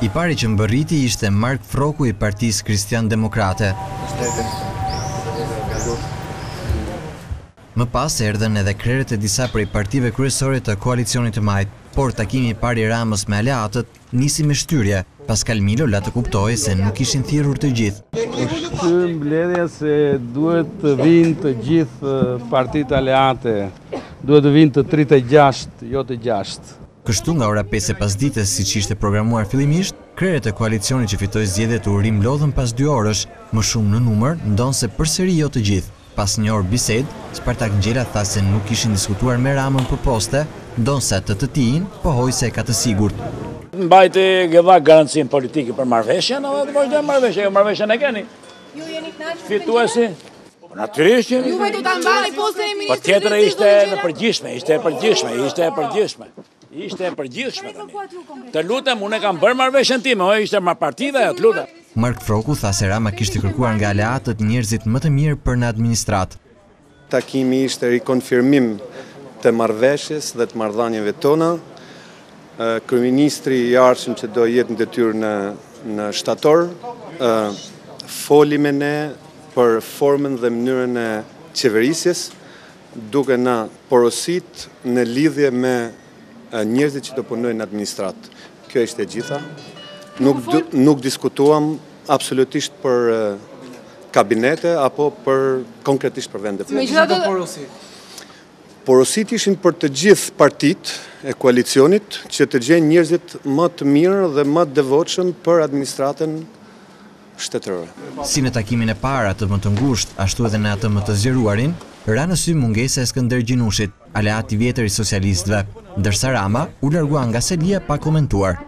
I pari që mbërriti ishte Mark Froku i Partisë Kristian Demokrate. Më pas erdhen edhe krerët e disa prej partive kryesore të koalicionit të majt, por takimi i parë i Ramës me aleatët nisi me shtyrje, pas Kalmilo la të kuptojë se nuk ishin thirrur të gjithë. Është mbledhja se duhet të vinë të gjithë partitë aleate, duhet të vinë të 36, jo të 6. Kështu nga ora 5 e pasdites, siç ishte programuar fillimisht, krerët e koalicionit që fitoi zgjedhjet u rimlodhën pas 2 orësh, më shumë në numër, ndonse përsëri jo të gjithë. Pas një orë bisedë, Spartak Ngjela tha se nuk kishin diskutuar me Ramën për poste, ndonse atë të tijin pohoi se ka të sigurt. Mbajti Gevak garancinë politike për marrëveshjen, edhe të vazhdojmë marrëveshjen, marrëveshjen e keni. Ju jeni kënaqur? Fituesi? Natyrisht jemi. Ju vajte ta mbani postën e ministrit. Patjetër ishte e përgjithshme, ishte e përgjithshme tani. Të lutem, unë e kam bërë marrëveshjen time, ishte me partive, të lutem. Mark Froku tha se Rama kishte kërkuar nga aleatët njerëzit më të mirë për në administratë. Takimi ishte rikonfirmim të marrëveshjes dhe të marrëdhënieve tona. Kryeministri i arshëm që do jetë në detyrë në shtator, foli me ne për formën dhe mënyrën e qeverisjes, duke na porosit në lidhje me njerëzit që do punojnë në administratë. Kjo ishte e gjitha. Nuk diskutuam absolutisht për kabinete apo konkretisht për vende. Porosit ishin për të gjithë partit e koalicionit që të gjenë njerëzit më të mirë dhe më të devotshëm për administratën shtetërore. Si në takimin e parë atë më të ngushtë, ashtu edhe në atë më të zgjeruarin, ra në sy mungesa e Skënder Gjinushit, aleati vjetër i socialistëve, ndërsa Rama u largua nga selia pa komentuar.